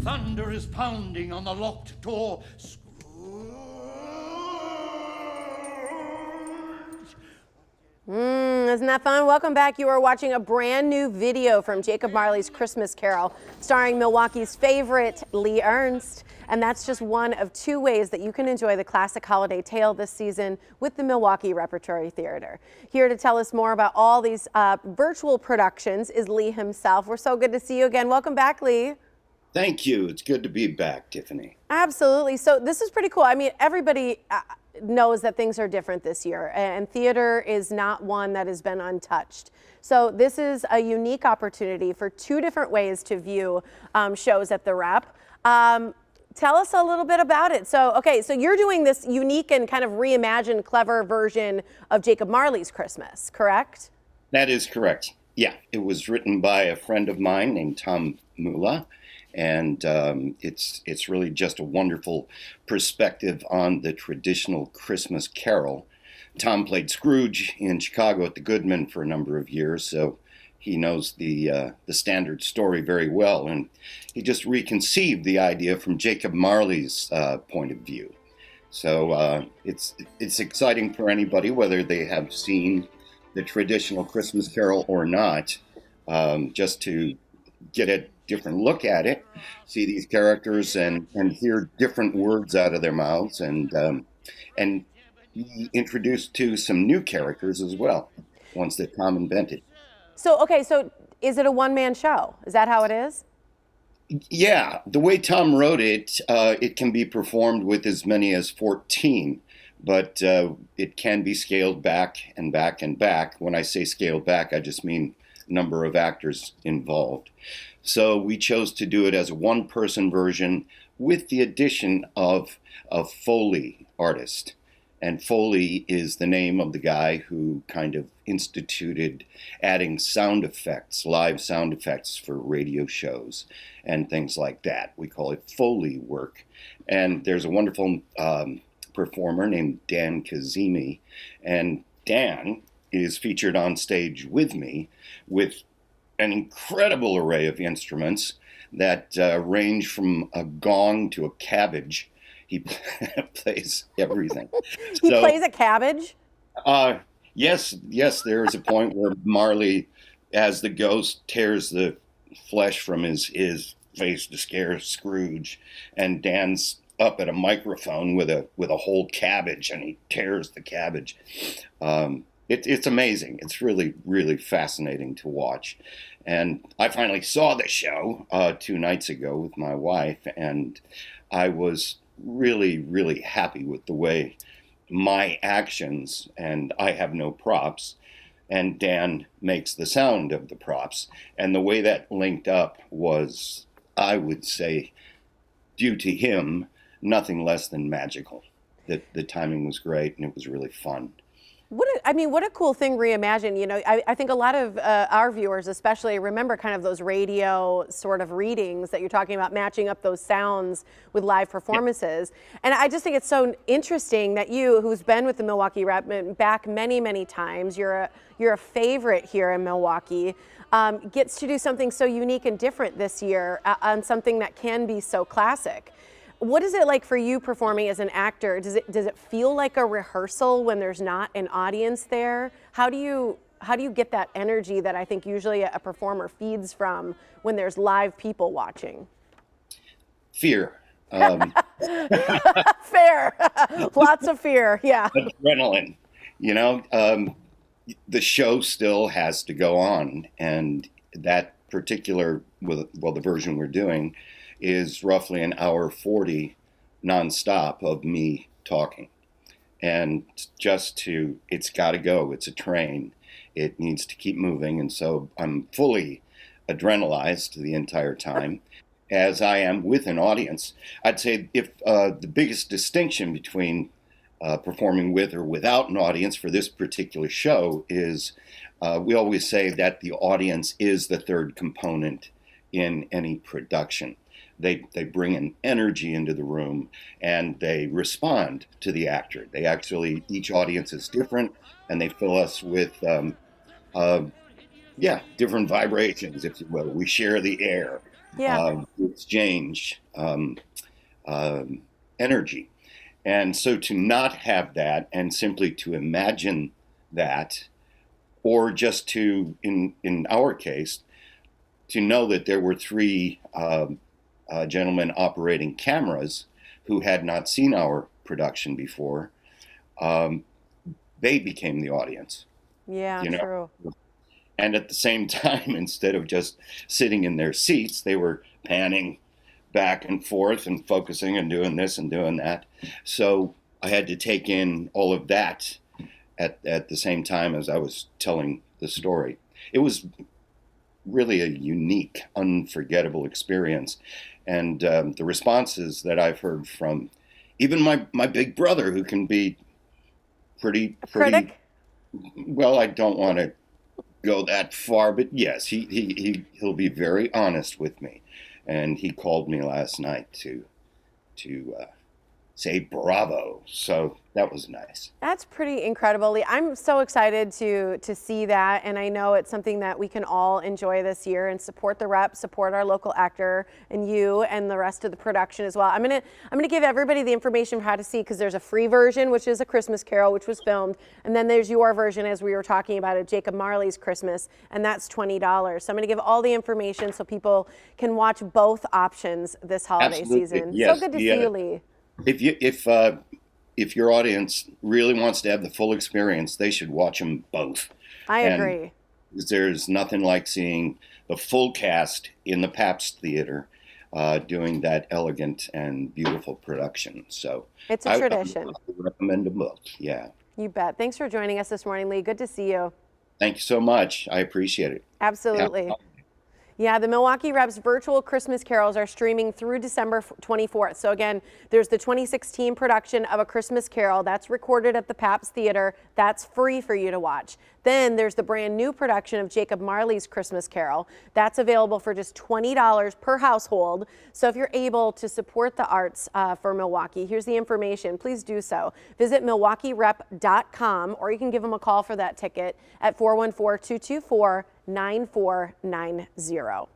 Thunder is pounding on the locked door. Isn't that fun? Welcome back. You are watching a brand new video from Jacob Marley's Christmas Carol, starring Milwaukee's favorite Lee Ernst. And that's just one of two ways that you can enjoy the classic holiday tale this season with the Milwaukee Repertory Theater. Here to tell us more about all these virtual productions is Lee himself. We're so good to see you again. Welcome back, Lee. Thank you. It's good to be back, Tiffany. Absolutely. So this is pretty cool. I mean, everybody knows that things are different this year, and theater is not one that has been untouched. So this is a unique opportunity for two different ways to view shows at the Rep. Tell us a little bit about it. So, okay, so you're doing this unique and kind of reimagined, clever version of Jacob Marley's Christmas, correct? That is correct. Yeah, it was written by a friend of mine named Tom Mula. And it's really just a wonderful perspective on the traditional Christmas carol. Tom played Scrooge in Chicago at the Goodman for a number of years, so he knows the standard story very well. And he just reconceived the idea from Jacob Marley's point of view. So it's exciting for anybody, whether they have seen the traditional Christmas carol or not, just to get a different look at it, see these characters and hear different words out of their mouths, and be introduced to some new characters as well, ones that Tom invented. So, okay, so is it a one-man show? Is that how it is? Yeah, the way Tom wrote it, it can be performed with as many as 14, but it can be scaled back and back and back. When I say scaled back, I just mean number of actors involved. So we chose to do it as a one-person version with the addition of a Foley artist. And Foley is the name of the guy who kind of instituted adding sound effects, live sound effects for radio shows and things like that. We call it Foley work. And there's a wonderful performer named Dan Kazemi. And Dan is featured on stage with me with an incredible array of instruments that range from a gong to a cabbage. He plays everything. He plays a cabbage? Yes. There is a point where Marley, as the ghost, tears the flesh from his face to scare Scrooge, and Dan's up at a microphone with a whole cabbage, and he tears the cabbage. It's amazing. It's really, really fascinating to watch. And I finally saw the show 2 nights ago with my wife, and I was really, really happy with the way my actions, and I have no props, and Dan makes the sound of the props. And the way that linked up was, I would say, due to him, nothing less than magical. The timing was great, and it was really fun. What a cool thing, Reimagine. You know, I think a lot of our viewers especially remember kind of those radio sort of readings that you're talking about, matching up those sounds with live performances. Yeah. And I just think it's so interesting that you, who's been with the Milwaukee Rep back many, many times, you're a favorite here in Milwaukee, gets to do something so unique and different this year on something that can be so classic. What is it like for you performing as an actor? Does it feel like a rehearsal when there's not an audience there? How do you get that energy that I think usually a performer feeds from when there's live people watching? Fear. Fair. Lots of fear. Yeah. Adrenaline. You know, the show still has to go on, and that particular, the version we're doing is roughly an hour 40 nonstop of me talking. And it's got to go. It's a train. It needs to keep moving. And so I'm fully adrenalized the entire time, as I am with an audience. I'd say if the biggest distinction between performing with or without an audience for this particular show is we always say that the audience is the third component in any production. They bring an energy into the room, and they respond to the actor. Each audience is different, and they fill us with, different vibrations, if you will. We share the air. Yeah. exchange energy. And so to not have that and simply to imagine that, or just to, in our case, to know that there were three gentlemen operating cameras who had not seen our production before, they became the audience, Yeah, you know. true. And at the same time, instead of just sitting in their seats, they were panning back and forth and focusing and doing this and doing that. So I had to take in all of that at the same time as I was telling the story. It was really a unique, unforgettable experience. And the responses that I've heard from even my big brother, who can be pretty, A critic? well, I don't want to go that far, but yes, he'll be very honest with me. And he called me last night to say bravo. So that was nice. That's pretty incredible, Lee. I'm so excited to see that, and I know it's something that we can all enjoy this year and support the Rep, support our local actor, and you and the rest of the production as well. I'm gonna give everybody the information for how to see, because there's a free version, which is A Christmas Carol, which was filmed, and then there's your version, as we were talking about it, Jacob Marley's Christmas, and that's $20. So I'm gonna give all the information so people can watch both options this holiday Absolutely. season. Yes. So good to see you, Lee. If your audience really wants to have the full experience, they should watch them both. I And agree. there's nothing like seeing the full cast in the Pabst Theater doing that elegant and beautiful production. So It's a tradition. I would recommend them both. Yeah. You bet. Thanks for joining us this morning, Lee. Good to see you. Thank you so much. I appreciate it. Absolutely. Yeah, the Milwaukee Rep's virtual Christmas carols are streaming through December 24th. So again, there's the 2016 production of A Christmas Carol. That's recorded at the Pabst Theater. That's free for you to watch. Then there's the brand new production of Jacob Marley's Christmas Carol. That's available for just $20 per household. So if you're able to support the arts for Milwaukee, here's the information. Please do so. Visit MilwaukeeRep.com, or you can give them a call for that ticket at 414-224-9490.